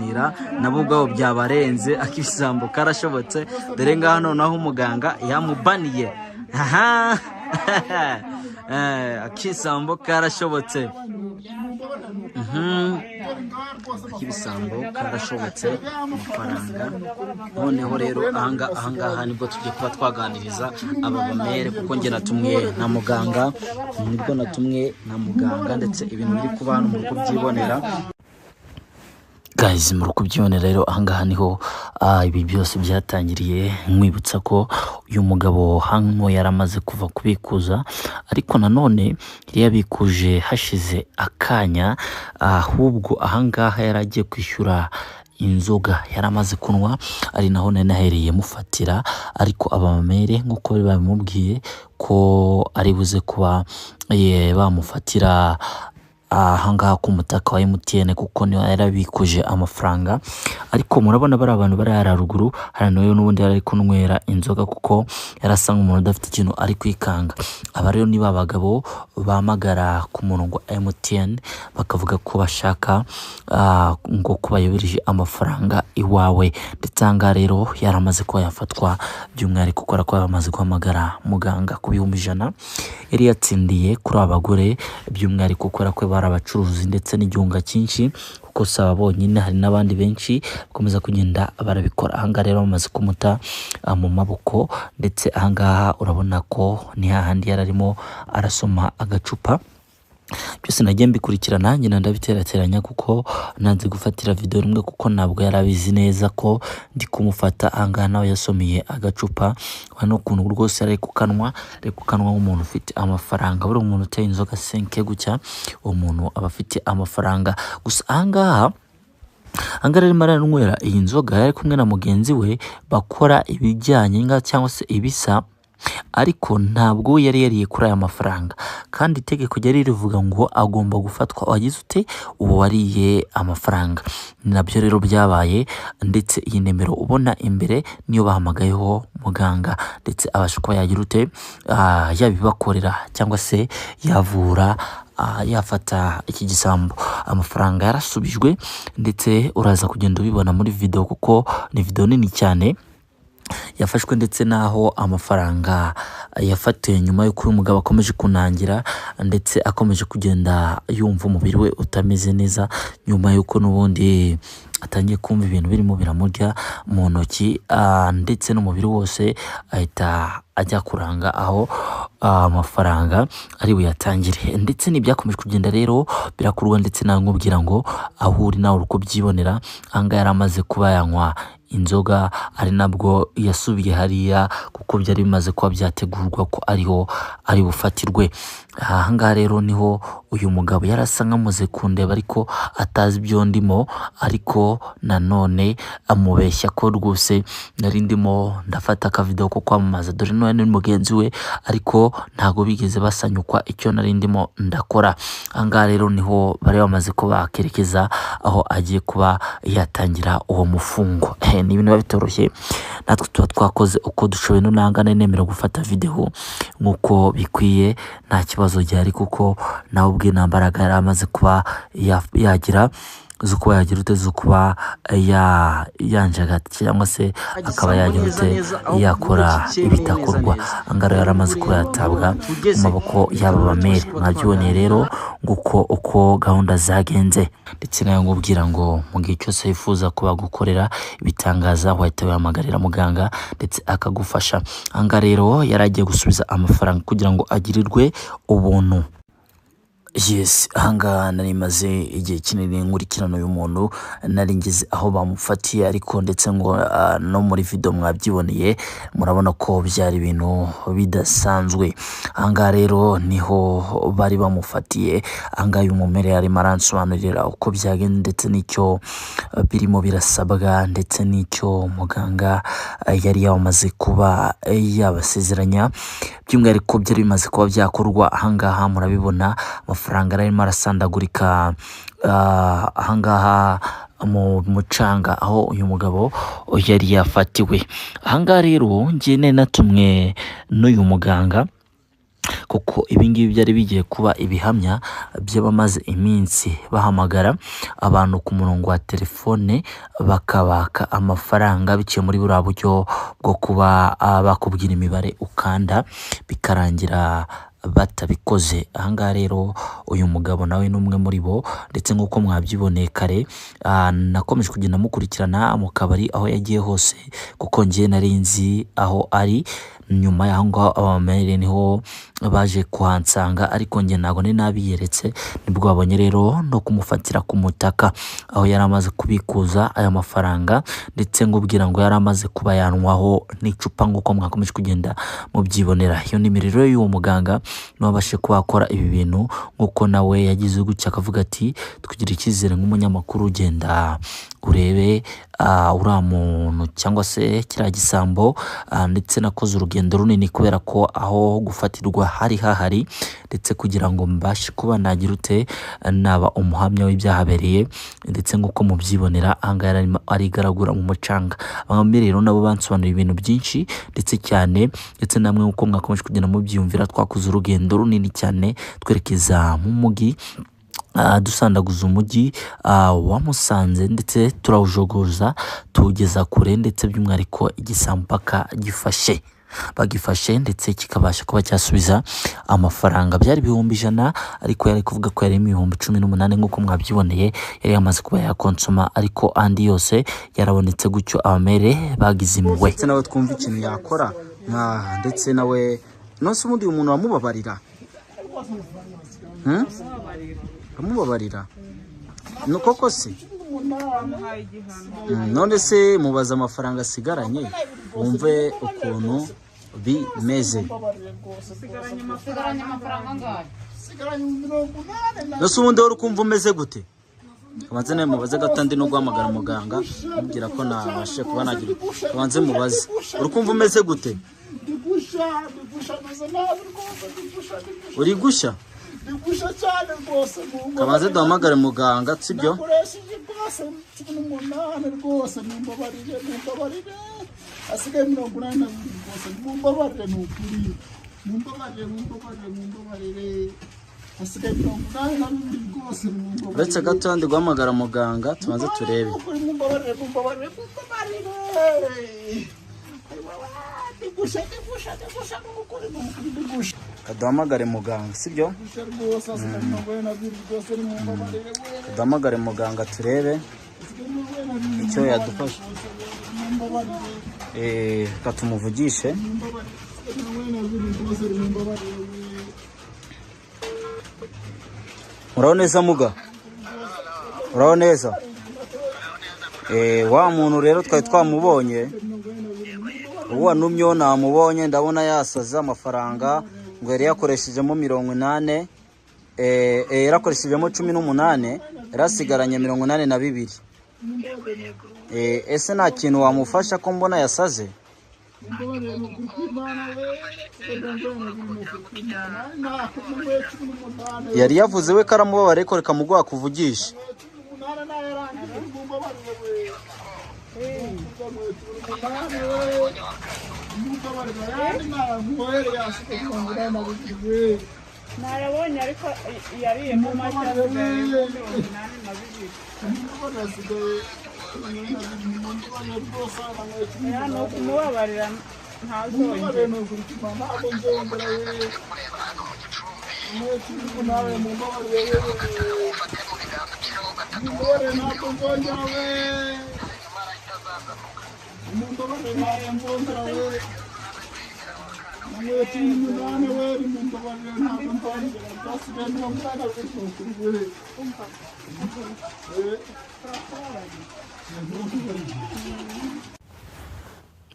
nabo ubwabo byabarenze akisambo karashobotse dore ngaha noneho umuganga yamubaniye aha akisambo karashobotse akisambo karashobotse amafaranga noneho rero ahangaha nibwo tugiye kuba twaganiriza aba bamere kuko nge natumwe na muganga nibwo natumwe na muganga ndetse ibintu biri kuba hano mu kubyibonera guys muri kubyibonera rero ahangaha niho ibi byose byatangiriye nkwibutsa ko uyu mugabo hano yaramaze kuva kubikuza ariko nanone yabikuje hashize akanya ahubwo ahangaha yaragiye kwishyura inzoga yaramaze kunwa ari naho nahereye mufatira ariko abamere nkuko bari bamubwiye ko ari buze kuba bamufatira ahangaha ku mutaka wa MTN kuko niyo yarabikuje amafaranga ariko murabona bari abantu bari haruguru hari nayo n'ubundi yari kunwera inzoga kuko yarasanga umuntu udafite ikintu ari kwikanga aba rero niba abagabo bamagara ku murongo MTN bakavuga ko bashaka ngo kubayobereje amafaranga iwawe ndetse anga rero yaramaze ko yafatwa by'umwihariko gukora ko yamaze guhamagara muganga ku 100 yari yatsindiye kuri abagore by'umwihariko gukora ko abacuruzi ndetse n'igihunga cyinshi kuko saba bonyine hari n'abandi benshi bakomeza kugenda barabikora ahangaha rero bamaze kumuta mu maboko ndetse ahangaha urabona ko ni hahandi yararimo arasoma agacupa byose nagiye mbikurikirana njye ndabiterateranya kuko nanze gufatira video rimwe kuko ntabwo yarabizi neza ko ndi kumufata ahangaha nawe yasomeye agacupa hano kuntu rwose ari kukanwa nk'umuntu ufite amafaranga buri umuntu uteye inzoga 5 gutya umuntu aba afite amafaranga gusa ahangaha rero maranywera iyi nzoga yari kumwe na mugenzi we bakora ibijyanye cyangwa se ibisa ariko ntabwo yari yariye kuri aya mafaranga kandi itegeko ryari rivuga ngo agomba gufatwa wagize ute uwo wariye amafaranga nabyo rero byabaye ndetse iyi nimero ubona imbere niyo bahamagayeho muganga ndetse abasha kuba yagira ute yabibakorera cyangwa se yavura yafata iki gisambo amafaranga yarasubijwe ndetse uraza kugenda ubibona muri video kuko ni video nini cyane yafashwe ndetse naho amafaranga yafatiwe nyuma y'uko uyu mugabo akomeje kunangira ndetse akomeje kugenda yumva umubiri we utameze neza nyuma y'uko n'ubundi atangiye kumva ibintu birimo biramurya mu ntoki ndetse n'umubiri wose ahita ajya kuranga aho amafaranga ari buyatangire ndetse n'ibyakomeje kugenda rero birakurwa ndetse nankubwira ngo ahuri nawe uko byibonera anga yaramaze kuba yanywa inzoga ari nabwo yasubiye hariya kuko byari bimaze kuba byategurwa ko ariho ari bufatirwe ahangaha rero niho uyu mugabo yarasa nkamuze kundeba ariko atazi byo ndimo ariko nanone amubeshya ko rwose nari ndimo ndafata ka video ko kwamamaza dore no ni mugenzi we ariko ntago bigeze basanyukwa icyo nari ndimo ndakora ahangaha rero niho bari bamaze ko bakerekeza aho agiye kuba yatangira uwo mufungo ni ibintu bitoroshye natwe tuba twakoze uko dushoboye nangana nemera gufata video nkuko bikwiye nta kibazo gihari kuko nawe ubwe nambaraga yaramaze kuba yagira zuko yagira uteze kuba yanjaga cyangwa se akaba yagira ute yakora ibitakorwa angara yaramaze kuba yatabwa mu maboko y'aba bamere nabyone rero nguko uko gahunda zagenze ndetse nayo ngubwira ngo mu gihe cyose yifuza kuba gukorera ibitangaza wahita wihamagarira muganga ndetse akagufasha anga rero yaragiye gusubiza amafaranga kugira ngo agirirwe ubuntu. Yes, ahangaha nari maze igihe kinini nkurikirana uyu muntu nari ngeze aho bamufatiye ariko ndetse ngo no muri video mwabyiboneye murabona ko byari ibintu bidasanzwe ahangaha rero niho bari bamufatiye ahangaha uyu mumere yari maransobanurira uko byagenze ndetse n'icyo birimo birasabwa ndetse n'icyo muganga yari yamaze kuba yabasezeranya by'umwihariko byari bimaze kuba byakorwa ahangaha murabibona amafaranga arimo arasandagurika ahangaha mu mucanga aho uyu mugabo yari yafatiwe ahangaha rero ngiye natumwe n'uyu muganga kuko ibingibi byari bigiye kuba ibihamya by'abamaze iminsi bahamagara abantu ku murongo wa telefone bakabaka amafaranga biciye muri buriya buryo bwo kuba bakubwira imibare ukanda bikarangira batabikoze. Ahangaha rero uyu mugabo nawe n'umwe muri bo, ndetse nk'uko mwabyiboneye kare, nakomeje kugenda mukurikirana mu kabari aho yagiye hose kuko njye nari nzi aho ari. Nyuma y'aho ngaho abamere niho baje kuhansanga, ariko njye ntabwo nari nabiyeretse, nibwo babonye rero no kumufatira ku mutaka aho yari amaze kubikuza aya mafaranga, ndetse ngubwira ngo yari amaze kuba yanwaho n'icupa nk'uko mwakomeje kugenda mubyibonera. Iyo nimero rero y'uwo muganga nabashe kuba akora ibi bintu nk'uko nawe yagize gutya akavuga ati tukugira icyizere nk'umunyamakuru, ugenda urebe uriya muntu cyangwa se kiriya gisambo, ndetse nakoze urugendo runini kubera ko aho gufatirwa hari hahari, ndetse kugira ngo mbashe kuba nagira ute naba umuhamya w'ibyahabereye, ndetse nk'uko mubyibonera ahangaha arigaragura mu mucanga. Abamwe rero nabo bansobanuriye ibintu byinshi ndetse cyane, ndetse namwe nk'uko mwakomeje kugenda mubyiyumvira, twakoze urugendo runini cyane twerekeza mu mujyi, dusandaguza umujyi wa Musanze, ndetse turawujogoza tuwugeza kure, ndetse by'umwihariko igisambu mpaka bagifashe ndetse kikabasha kuba cyasubiza amafaranga. Byari ibihumbi 100, ariko yari kuvuga ko yari ibihumbi 18 nk'uko mwabyiboneye, yari yamaze kuba yakonsoma, ariko andi yose yarabonetse gutyo abamere bagize impuhwe. Ndetse nawe twumva ikintu yakora, ndetse nawe nose ubundi umuntu wamubabarira amubabarira no koko se, none se mubaza amafaranga asigaranye wumve ukuntu bimeze. Nose ubundi wari ukumva umeze gute? Kabanze nawe mubaze gato, ndi no guhamagara muganga mubwira ko nabashe kuba nagira. Kabanze mubaze uri kumva umeze gute? Uri gushya? Kabanze duhamagare muganga, sibyo? Uretse gato ndi guhamagara muganga tubanze turebe. Kaduhamagare muganga, sibyo? Kaduhamagare muganga turebe icyo yadufasha. Katumuvugishe. Uraho neza muga? Uraho neza? Wa muntu rero twari twamubonye, uwa numyo namubonye, ndabona yasaza amafaranga ngo yari yakoreshejemo 80, yarakoreshejemo 18, yarasigaranye 82. Ese nta kintu wamufasha ko mbona yasaze? Yari yavuze we karamubabare ko reka muguha kuvugisha. Narabonye ariko yariye mu mashya no kumubabarira ntazongera.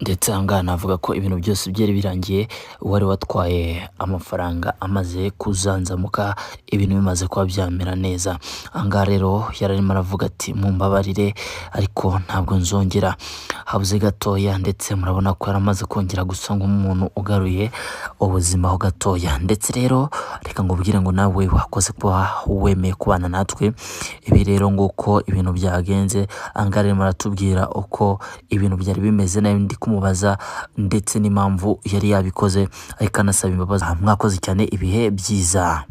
Ndetse ahangaha navuga ko ibintu byose byari birangiye, wari watwaye amafaranga amaze kuzanzamuka, ibintu bimaze kuba byamera neza. Ahangaha rero yararimo aravuga ati mumbabarire ariko ntabwo nzongera. Habuze gatoya, ndetse murabona ko yaramaze kongera gusa nk'umuntu ugaruye ubuzima ho gatoya. Ndetse rero reka ngubwire ngo nawe wakoze kuba wemeye kubana natwe. Ibi rero nguko ibintu byagenze. Ahangaha rero maratubwira uko ibintu byari bimeze, nayo ndi kumubaza ndetse n'impamvu yari yabikoze, ariko anasaba imbabazi. Mwakoze cyane, ibihe byiza.